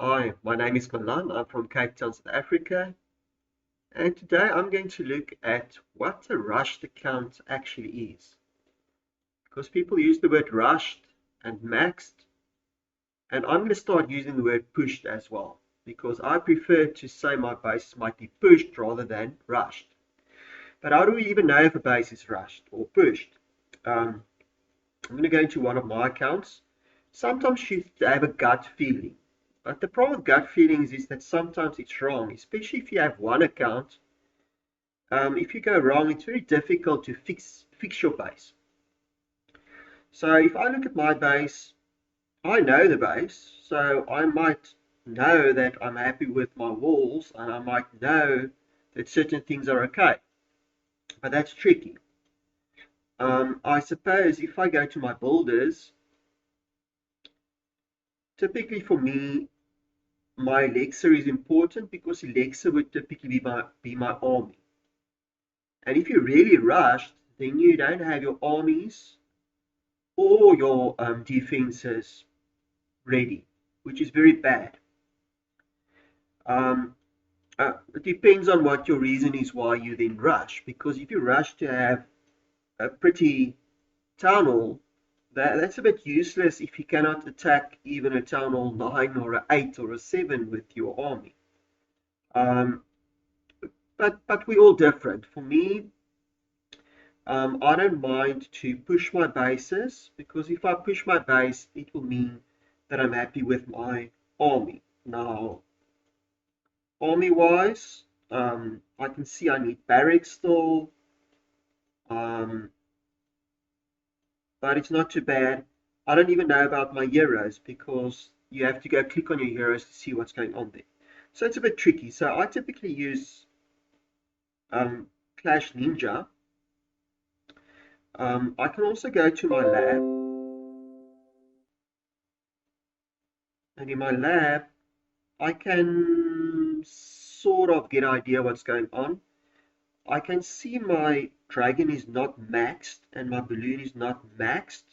Hi, my name is Milan. I'm from Cape Town, South Africa, and today I'm going to look at what a rushed account actually is. Because people use the word rushed and maxed, and I'm going to start using the word pushed as well, because I prefer to say my base might be pushed rather than rushed. But how do we even know if a base is rushed or pushed? Um, I'm going to go into one of my accounts. Sometimes you have a gut feeling. But the problem with gut feelings is that sometimes it's wrong, especially if you have one account. If you go wrong, it's very difficult to fix your base. So if I look at my base, I know the base, so I might know that I'm happy with my walls, and I might know that certain things are okay. But that's tricky. I suppose if I go to my builders, typically for me, my Alexa is important because Alexa would typically be my army. And if you're really rushed, then you don't have your armies or your defenses ready, which is very bad. Um, it depends on what your reason is why you then rush. Because if you rush to have a pretty town hall, that's a bit useless if you cannot attack even a town hall 9 or a 8 or a 7 with your army. Um, but we're all different. For me, I don't mind to push my bases because if I push my base, it will mean that I'm happy with my army. Now, army wise, I can see I need barracks still, um, but it's not too bad. I don't even know about my heroes because you have to go click on your heroes to see what's going on there. So it's a bit tricky. So I typically use um, Clash Ninja. I can also go to my lab, and in my lab, I can sort of get an idea what's going on. I can see my dragon is not maxed and my balloon is not maxed.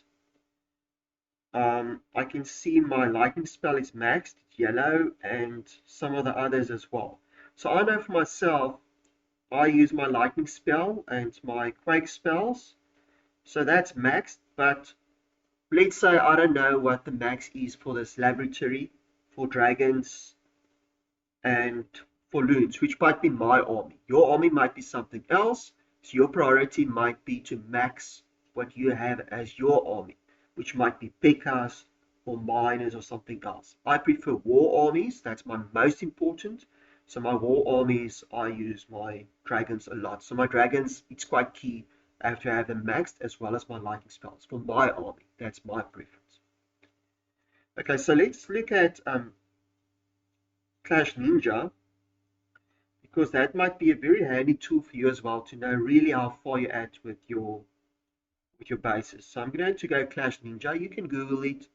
I can see my lightning spell is maxed, it's yellow, and some of the others as well. So I know for myself, I use my lightning spell and my quake spells. So that's maxed, but let's say I don't know what the max is for this laboratory, for dragons, and for loons, which might be my army. Your army might be something else, so your priority might be to max what you have as your army, which might be P.E.K.K.A.s or miners or something else. I prefer war armies, that's my most important. So my war armies, I use my dragons a lot. So my dragons, it's quite key. I have to have them maxed as well as my lightning spells for my army. That's my preference. Okay, so let's look at Clash Ninja, because that might be a very handy tool for you as well to know really how far you're at with your bases. So I'm going to go Clash Ninja. You can Google it.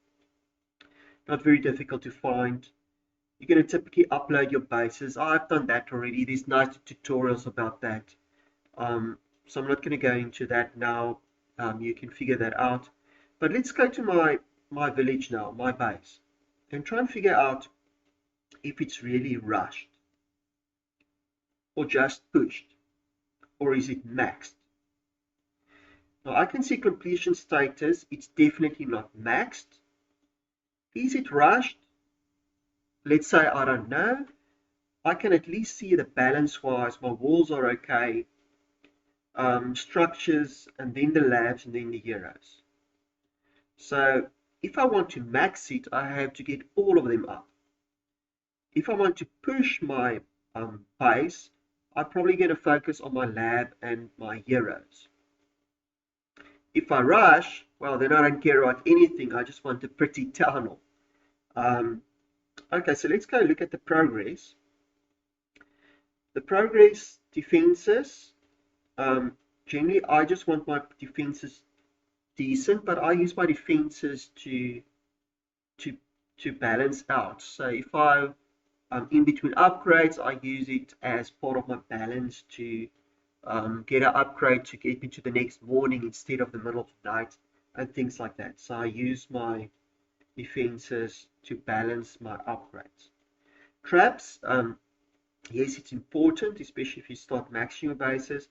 Not very difficult to find. You're going to typically upload your bases. I've done that already. There's nice tutorials about that. So I'm not going to go into that now. You can figure that out. But let's go to my village now, my base, and try and figure out if it's really rushed or just pushed, or is it maxed. Now I can see completion status, it's definitely not maxed. Is it rushed? Let's say I don't know. I can at least see the balance wise, my walls are okay, structures, and then the labs, and then the heroes. So if I want to max it, I have to get all of them up. If I want to push my base, I'm probably going to focus on my lab and my heroes. If I rush, well, then I don't care about anything. I just want a pretty tunnel. Um, okay, so let's go look at the progress. The progress defenses, generally, I just want my defenses decent, but I use my defenses to to balance out. So if I in between upgrades, I use it as part of my balance to get an upgrade to get me to the next morning instead of the middle of the night and things like that. So I use my defenses to balance my upgrades. Traps, yes, it's important, especially if you start maxing your bases.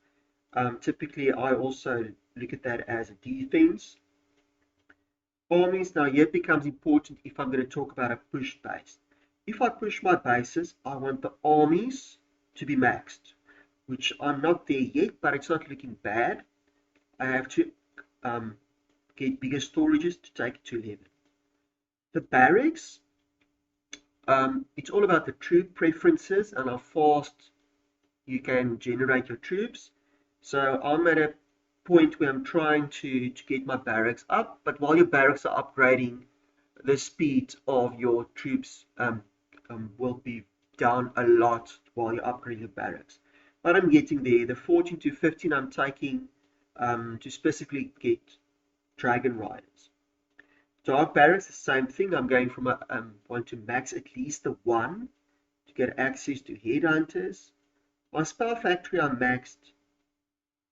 Typically, I also look at that as a defense. Armies, now here it becomes important if I'm going to talk about a push base. If I push my bases, I want the armies to be maxed, which I'm not there yet, but it's not looking bad. I have to get bigger storages to take it to 11. The barracks, it's all about the troop preferences and how fast you can generate your troops. So I'm at a point where I'm trying to get my barracks up, but while your barracks are upgrading, the speed of your troops will be down a lot while you're upgrading the barracks. But I'm getting there. The 14 to 15 I'm taking to specifically get dragon riders. Dark barracks, the same thing. I'm going from want to max at least a 1 to get access to headhunters. My spell factory I'm maxed,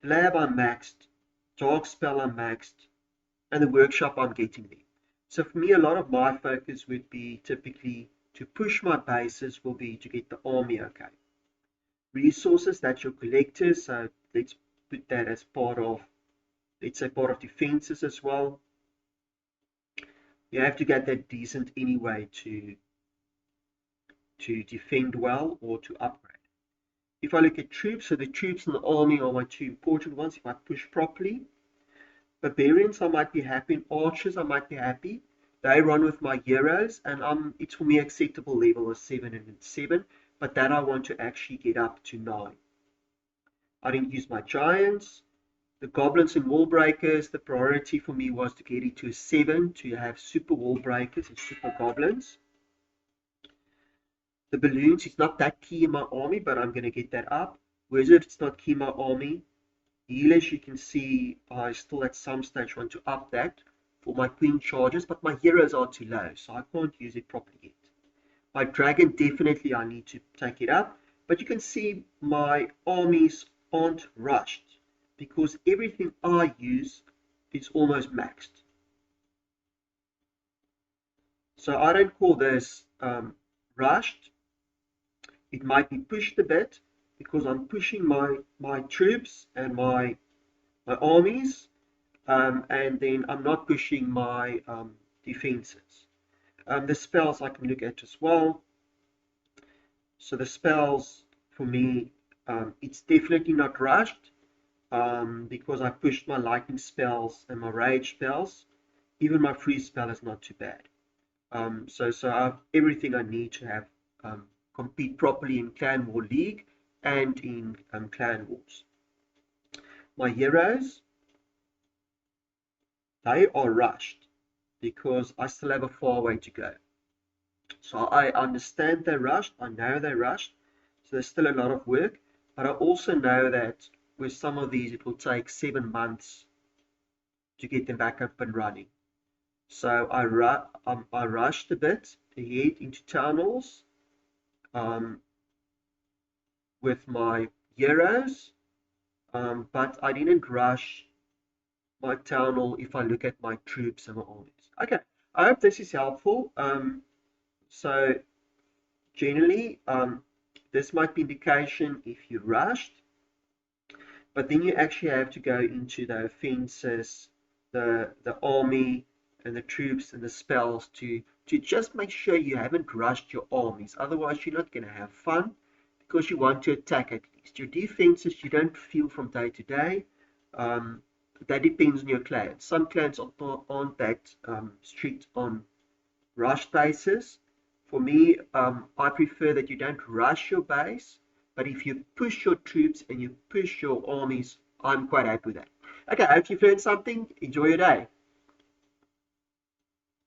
lab I'm maxed, dark spell I'm maxed, and the workshop I'm getting there. So for me, a lot of my focus would be typically to push my bases will be to get the army okay. Resources, that's your collectors, so let's put that as part of, let's say part of defenses as well. You have to get that decent anyway to defend well or to upgrade. If I look at troops, so the troops and the army are my two important ones. If I push properly, barbarians I might be happy, and archers I might be happy. They run with my heroes, and it's for me acceptable level of 7 and 7, but that I want to actually get up to 9. I didn't use my giants. The goblins and wall breakers, the priority for me was to get it to a 7 to have super wall breakers and super goblins. The balloons is not that key in my army, but I'm going to get that up. Wizards, it's not key in my army. Healers, you can see I still at some stage want to up that for my queen charges, but my heroes are too low, so I can't use it properly yet. My dragon, definitely I need to take it up, but you can see my armies aren't rushed because everything I use is almost maxed. So I don't call this rushed. It might be pushed a bit because I'm pushing my troops and my armies, and then I'm not pushing my defenses. The spells I can look at as well. So the spells for me, it's definitely not rushed because I pushed my lightning spells and my rage spells. Even my freeze spell is not too bad. So I have everything I need to have compete properly in Clan War League and in Clan Wars. My heroes, they are rushed because I still have a far way to go. So I understand they're rushed, I know they're rushed, so there's still a lot of work, but I also know that with some of these it will take 7 months to get them back up and running. So I rushed a bit to head into town halls with my heroes, but I didn't rush my town hall if I look at my troops and my armies. Okay, I hope this is helpful. So generally, this might be indication if you rushed, but then you actually have to go into the offenses, the army, and the troops and the spells to just make sure you haven't rushed your armies. Otherwise, you're not going to have fun because you want to attack at least. Your defenses you don't feel from day to day. That depends on your clan. Some clans aren't that strict on rush bases. For me, I prefer that you don't rush your base, but if you push your troops and you push your armies, I'm quite happy with that. Okay, I hope you've learned something. Enjoy your day.